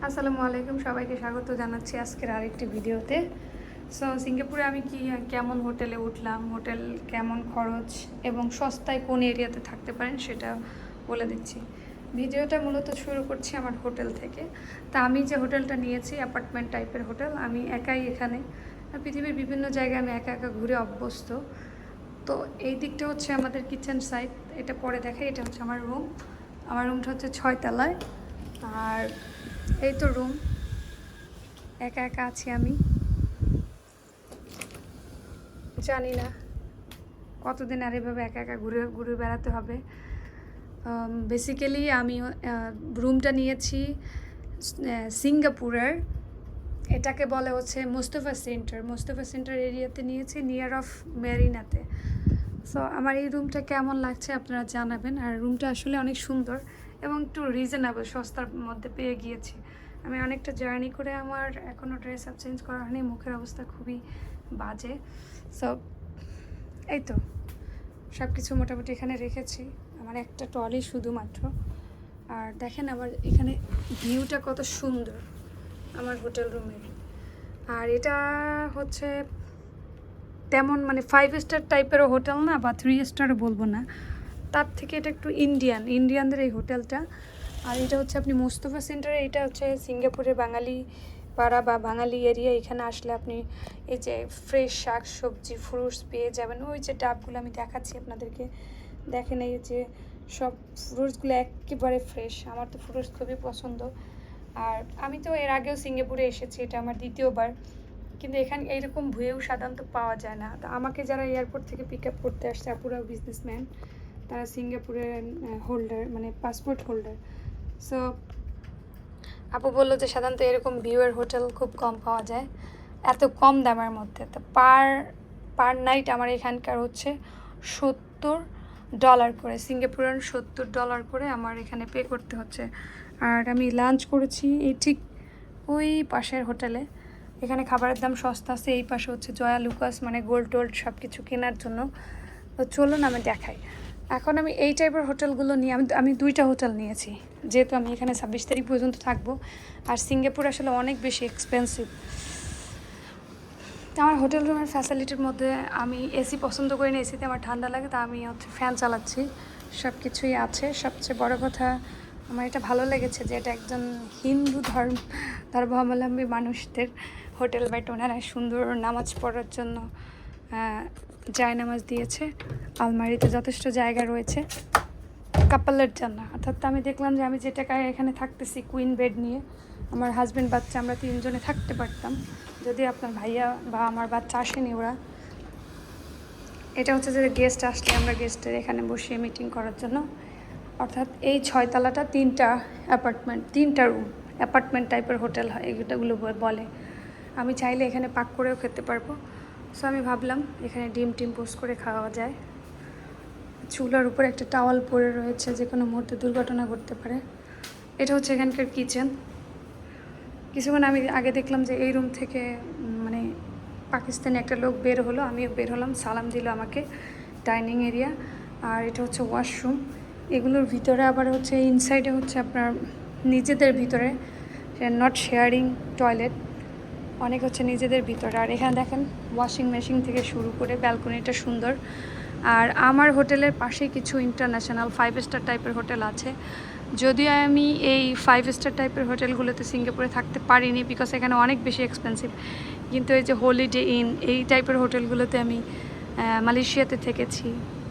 আসসালামু আলাইকুম, সবাইকে স্বাগত জানাচ্ছি আজকের আরেকটি ভিডিওতে। সো সিঙ্গাপুরে আমি কেমন হোটেলে উঠলাম, হোটেল কেমন খরচ এবং সস্তায় কোন এরিয়াতে থাকতে পারেন সেটা বলে দিচ্ছি। ভিডিওটা মূলত শুরু করছি আমার হোটেল থেকে। তা আমি যে হোটেলটা নিয়েছি অ্যাপার্টমেন্ট টাইপের হোটেল, আমি একাই এখানে। পৃথিবীর বিভিন্ন জায়গায় আমি একা একা ঘুরে অভ্যস্ত। তো এই দিকটা হচ্ছে আমাদের কিচেন সাইড, এটা পরে দেখাই। এটা হচ্ছে আমার রুম। আমার রুমটা হচ্ছে 6 তলায়। আর এই তো রুম, একা একা আছি আমি। জানি না কতদিন আর এভাবে একা একা ঘুরে ঘুরে বেড়াতে হবে। বেসিক্যালি আমি রুমটা নিয়েছি সিঙ্গাপুরের, এটাকে বলে হচ্ছে মোস্তফা সেন্টার এরিয়াতে নিয়েছি, নিয়ার অফ মেরিনাতে। সো আমার এই রুমটা কেমন লাগছে আপনারা জানাবেন। আর রুমটা আসলে অনেক সুন্দর এবং একটু রিজনেবল, সস্তার মধ্যে পেয়ে গিয়েছি। আমি অনেকটা জার্নি করে আমার এখনও ড্রেস আপ চেঞ্জ করা হয়নি, মুখের অবস্থা খুবই বাজে। সো এই তো সব কিছু মোটামুটি এখানে রেখেছি, আমার একটা টলি শুধুমাত্র। আর দেখেন আমার এখানে ভিউটা কত সুন্দর আমার হোটেল রুমের। আর এটা হচ্ছে তেমন মানে 5 স্টার টাইপেরও হোটেল না, বা 3 স্টারও বলবো না, তার থেকে এটা একটু ইন্ডিয়ানদের এই হোটেলটা। আর এটা হচ্ছে আপনি মোস্তফা সেন্টারে, এটা হচ্ছে সিঙ্গাপুরের বাঙালি পাড়া বা বাঙালি এরিয়া। এখানে আসলে আপনি এই যে ফ্রেশ শাক সবজি ফ্রুটস পেয়ে যাবেন। ওই যে ডাবগুলো আমি দেখাচ্ছি আপনাদেরকে, দেখেন এই যে সব ফ্রুটসগুলো একেবারে ফ্রেশ। আমার তো ফ্রুটস খুবই পছন্দ। আর আমি তো এর আগেও সিঙ্গাপুরে এসেছি, এটা আমার দ্বিতীয়বার, কিন্তু এখানে এইরকম ভিউ সাধারণত পাওয়া যায় না। তো আমাকে যারা এয়ারপোর্ট থেকে পিক আপ করতে আসছে, আপুরা বিজনেসম্যান, তারা সিঙ্গাপুরের হোল্ডার, মানে পাসপোর্ট হোল্ডার। সো আপু বললো যে সাধারণত এরকম ভিউয়ের হোটেল খুব কম পাওয়া যায় এত কম দামের মধ্যে। তো পার নাইট আমার এখানকার হচ্ছে $70 করে, সিঙ্গাপুরের $70 করে আমার এখানে পে করতে হচ্ছে। আর আমি লাঞ্চ করেছি এই ঠিক ওই পাশের হোটেলে। এখানে খাবারের দাম সস্তা আছে। এই পাশে হচ্ছে জয়া লুকাস, মানে গোল্ড টোল্ড সব কিছু কেনার জন্য। তো চলুন আমি দেখাই। এখন আমি এই টাইপের হোটেলগুলো নিয়ে আমি 2টা হোটেল নিয়েছি, যেহেতু আমি এখানে 26 তারিখ পর্যন্ত থাকবো। আর সিঙ্গাপুর আসলে অনেক বেশি এক্সপেন্সিভ। আমার হোটেল রুমের ফ্যাসিলিটির মধ্যে আমি এসি পছন্দ করি না, এসিতে আমার ঠান্ডা লাগে, তা আমি হচ্ছে ফ্যান চালাচ্ছি। সব কিছুই আছে। সবচেয়ে বড় কথা আমার এটা ভালো লেগেছে যে এটা একজন হিন্দু ধর্মাবলম্বী মানুষদের হোটেল, বাট ওনারা সুন্দর নামাজ পড়ার জন্য জায়নামাজ দিয়েছে। আলমারিতে যথেষ্ট জায়গা রয়েছে কাপলের জন্য। অর্থাৎ আমি দেখলাম যে আমি যে টাকায় এখানে থাকতেছি কুইন বেড নিয়ে, আমার হাজব্যান্ড বাচ্চা আমরা 3 জনে থাকতে পারতাম, যদি আপনার ভাইয়া বা আমার বাচ্চা আসেনি ওরা। এটা হচ্ছে যে গেস্ট আসলে আমরা গেস্টের এখানে বসিয়ে মিটিং করার জন্য। অর্থাৎ এই 6 তলাটা 3টা অ্যাপার্টমেন্ট, 3টা রুম, অ্যাপার্টমেন্ট টাইপের হোটেল হয় এগুলো বলে। আমি চাইলে এখানে পাক করেও খেতে পারবো। সো আমি ভাবলাম এখানে ডিম পোস্ট করে খাওয়া যায়। চুলার উপরে একটা টাওয়াল পরে রয়েছে, যে কোনো মুহূর্তে দুর্ঘটনা ঘটতে পারে। এটা হচ্ছে এখানকার কিচেন। কিছুক্ষণ আমি আগে দেখলাম যে এই রুম থেকে মানে পাকিস্তানি একটা লোক বের হলো, আমিও বের হলাম, সালাম দিল আমাকে। Dining area. আর এটা হচ্ছে ওয়াশরুম। এগুলোর ভিতরে আবার হচ্ছে ইনসাইডে হচ্ছে আপনার নিজেদের ভিতরে, নট শেয়ারিং টয়লেট, অনেক হচ্ছে নিজেদের ভিতরে। আর এখানে দেখেন ওয়াশিং মেশিন থেকে শুরু করে ব্যালকনিটা সুন্দর। আর আমার হোটেলের পাশে কিছু ইন্টারন্যাশনাল 5 স্টার টাইপের হোটেল আছে। যদিও আমি এই 5 স্টার টাইপের হোটেলগুলোতে সিঙ্গাপুরে থাকতে পারিনি, বিকজ এখানে অনেক বেশি এক্সপেন্সিভ। কিন্তু এই যে হলিডে ইন, এই টাইপের হোটেলগুলোতে আমি মালয়েশিয়াতে থেকেছি,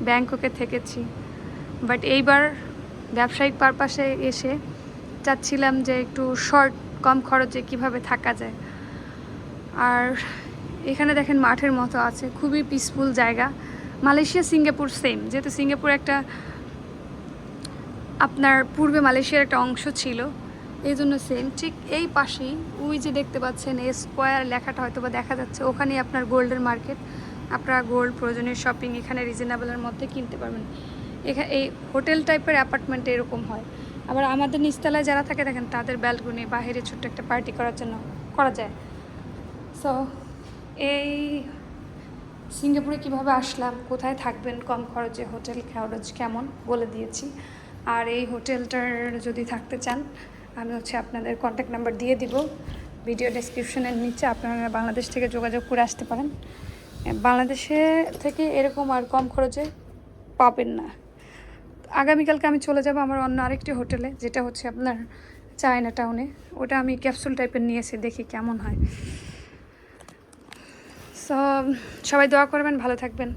ব্যাংককে থেকেছি। বাট এইবার ব্যবসায়িক পারপাসে এসে চাচ্ছিলাম যে একটু কম খরচে কিভাবে থাকা যায়। আর এখানে দেখেন মাঠের মতো আছে, খুবই পিসফুল জায়গা। মালয়েশিয়া সিঙ্গাপুর সেম, যেহেতু সিঙ্গাপুর একটা আপনার পূর্বে মালয়েশিয়ার একটা অংশ ছিল, এই জন্য সেম। ঠিক এই পাশেই ওই যে দেখতে পাচ্ছেন স্কোয়ার লেখাটা হয়তো বা দেখা যাচ্ছে, ওখানেই আপনার গোল্ডের মার্কেট। আপনারা গোল্ড প্রয়োজনীয় শপিং এখানে রিজনেবলের মধ্যে কিনতে পারবেন। এখানে এই হোটেল টাইপের অ্যাপার্টমেন্টে এরকম হয়। আবার আমাদের নিচতলায় যারা থাকে দেখেন তাদের ব্যালকনি বাইরে ছোট্ট একটা পার্টি করার জন্য করা যায়। সো এই সিঙ্গাপুরে কিভাবে আসলাম, কোথায় থাকবেন কম খরচে, হোটেল খরচ কেমন বলে দিয়েছি। আর এই হোটেলটার যদি থাকতে চান আমি হচ্ছে আপনাদের কন্ট্যাক্ট নাম্বার দিয়ে দিব ভিডিও ডেসক্রিপশনের নিচে। আপনারা বাংলাদেশ থেকে যোগাযোগ করে আসতে পারেন। বাংলাদেশে থেকে এরকম আর কম খরচে পাবেন না। আগামীকালকে আমি চলে যাব আমার অন্য আরেকটি হোটেলে, যেটা হচ্ছে আপনার চায়না টাউনে। ওটা আমি ক্যাপসুল টাইপের নিয়েছি, দেখি কেমন হয়। সো সবাই দোয়া করবেন, ভালো থাকবেন।